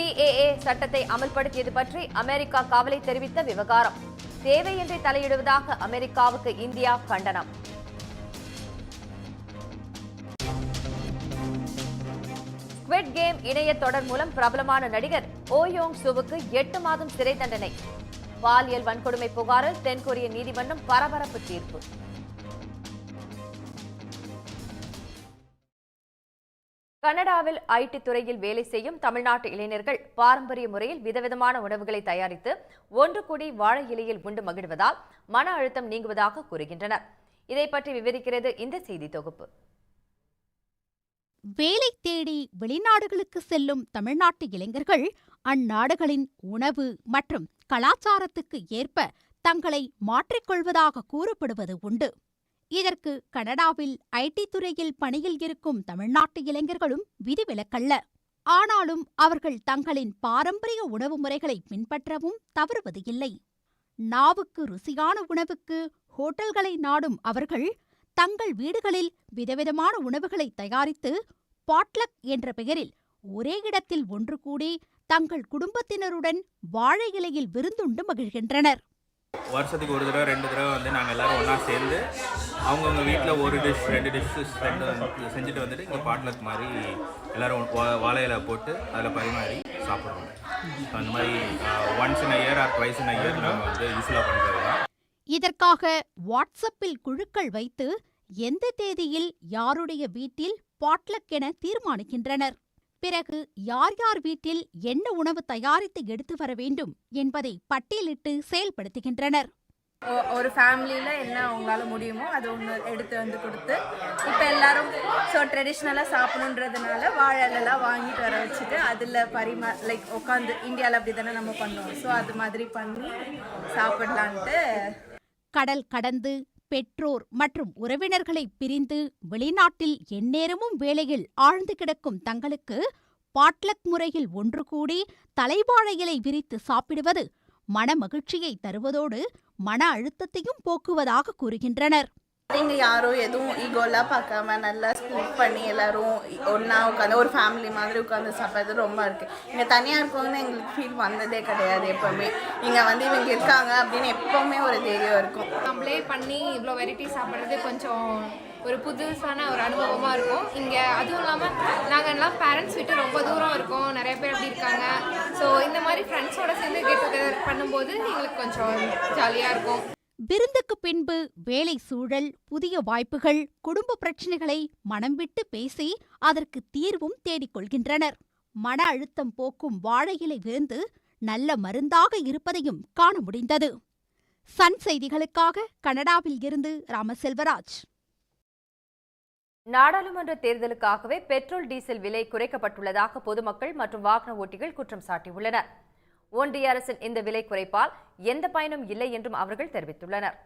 CAA சட்டத்தை அமல்படுத்தியது பற்றி America கவலை தெரிவித்த விவகாரம். தேவையின்றி தலையிடுவதாக அமெரிக்காவுக்கு இந்தியா கண்டனம். ஸ்குவிட் கேம் இணைய தொடர் மூலம் பிரபலமான நடிகர் ஓ யோங் சுவுக்கு 8 மாதம் சிறை தண்டனை. பாலியல் வன்கொடுமை புகாரில் தென்கொரிய நீதிமன்றம் பரபரப்பு தீர்ப்பு. கனடாவில் IT துறையில் வேலை செய்யும் தமிழ்நாட்டு இளைஞர்கள் பாரம்பரிய முறையில் விதவிதமான உணவுகளை தயாரித்து ஒன்று கூடி வாழை இலையில் உண்டு மகிழ்வதால் மன அழுத்தம் நீங்குவதாக கூறுகின்றனர். இதை பற்றி விவரிக்கிறது இந்த செய்தி தொகுப்பு. வேலை தேடி வெளிநாடுகளுக்கு செல்லும் தமிழ்நாட்டு இளைஞர்கள் அந்நாடுகளின் உணவு மற்றும் கலாச்சாரத்துக்கு ஏற்ப தங்களை மாற்றிக்கொள்வதாக கூறப்படுவது உண்டு. இதற்கு கனடாவில் IT துறையில் பணியில் இருக்கும் தமிழ்நாட்டு இளைஞர்களும் விதிவிலக்கல்ல. ஆனாலும் அவர்கள் தங்களின் பாரம்பரிய உணவு முறைகளை பின்பற்றவும் தவறுவது இல்லை. நாவுக்கு ருசியான உணவுக்கு ஹோட்டல்களை நாடும் அவர்கள் தங்கள் வீடுகளில் விதவிதமான உணவுகளை தயாரித்து பாட்லக் என்ற பெயரில் ஒரே இடத்தில் ஒன்று கூடி தங்கள் குடும்பத்தினருடன் வாழை இலையில் விருந்துண்டு மகிழ்கின்றனர். வருஷத்துக்கு ஒரு தடவை 2 தடவை வந்து நாங்கள் எல்லோரும் ஒன்றா சேர்ந்து அவங்கவுங்க வீட்டில் ஒரு டிஷ் 2 டிஷ்ஷஸ் செஞ்சுட்டு வந்துட்டு இங்கே பாட்லக் மாதிரி எல்லோரும் வாழை இலை போட்டு அதில் பரிமாறி சாப்பிடுவோம். அந்த மாதிரி once in a year R twice in a year நாங்கள் வந்து யூஸ்ஃபுல்லாக பண்ணுறது தான். இதற்காக வாட்ஸ்அப்பில் குழுக்கள் வைத்து எந்த தேதியில் யாருடைய வீட்டில் பாட்லக் என தீர்மானிக்கின்றனர். பிறகு யார் யார் வீட்டில் என்ன உணவு தயாரித்து எடுத்து வர வேண்டும் என்பதை பட்டியலிட்டு செயல்படுத்துகின்றனர். ஒரு ஃபேமிலியில் என்ன அவங்களால முடியுமோ அது ஒன்று எடுத்து வந்து கொடுத்து இப்போ எல்லாரும் ட்ரெடிஷ்னலாக சாப்பிடணுன்றதுனால வாழைலாம் வாங்கிட்டு வர வச்சுட்டு அதில் உட்காந்து இந்தியாவில் அப்படி தானே நம்ம பண்ணுவோம். ஸோ அது மாதிரி பண்ணி சாப்பிடலான்ட்டு. கடல் கடந்து பெற்றோர் மற்றும் உறவினர்களை பிரிந்து வெளிநாட்டில் எந்நேரமும் வேலையில் ஆழ்ந்து கிடக்கும் தங்களுக்கு பாட்லக் முறையில் ஒன்று கூடி தலைவாழை இலை விரித்து சாப்பிடுவது மன மகிழ்ச்சியை தருவதோடு மன அழுத்தத்தையும் போக்குவதாக கூறுகின்றனர். இங்கே யாரும் எதுவும் ஈகோலாம் பார்க்காம நல்லா ஸ்பிளிட் பண்ணி எல்லாரும் ஒன்றா உட்காந்து ஒரு ஃபேமிலி மாதிரி உட்காந்து சாப்பிட்றது ரொம்ப இருக்குது. இங்கே தனியாக இருக்கவங்கன்னு எங்களுக்கு ஃபீல் வந்ததே கிடையாது. எப்போவுமே இங்கே வந்து இவங்க இருக்காங்க அப்படின்னு எப்போவுமே ஒரு தைரியம் இருக்கும். நம்மளே பண்ணி இவ்வளோ வெரைட்டி சாப்பிட்றது கொஞ்சம் ஒரு புதுசான ஒரு அனுபவமாக இருக்கும். இங்கே அதுவும் இல்லாமல் நாங்கள் எல்லாம் பேரண்ட்ஸ் விட்டு ரொம்ப தூரம் இருக்கோம், நிறைய பேர் அப்படி இருக்காங்க. ஸோ இந்த மாதிரி ஃப்ரெண்ட்ஸோட சேர்ந்து கெட் டுகெதர் பண்ணும்போது எங்களுக்கு கொஞ்சம் ஜாலியாக இருக்கும். விருந்துக்கு பின்பு வேலை சூழல், புதிய வாய்ப்புகள், குடும்ப பிரச்சனைகளை மனம் விட்டு பேசி அதற்கு தீர்வும் தேடிக்கொள்கின்றனர். மன அழுத்தம் போக்கும் வாழை இலை விருந்து நல்ல மருந்தாக இருப்பதையும் காண முடிந்தது. சன் செய்திகளுக்காக கனடாவில் இருந்து ராமசெல்வராஜ். நாடாளுமன்ற தேர்தலுக்காகவே பெட்ரோல் டீசல் விலை குறைக்கப்பட்டுள்ளதாக பொதுமக்கள் மற்றும் வாகன ஓட்டிகள் குற்றம் சாட்டியுள்ளனர். ஒன்றிய அரசின் இந்த விலை குறைப்பால் எந்த பயனும் இல்லை என்றும் அவர்கள் தெரிவித்துள்ளனர்.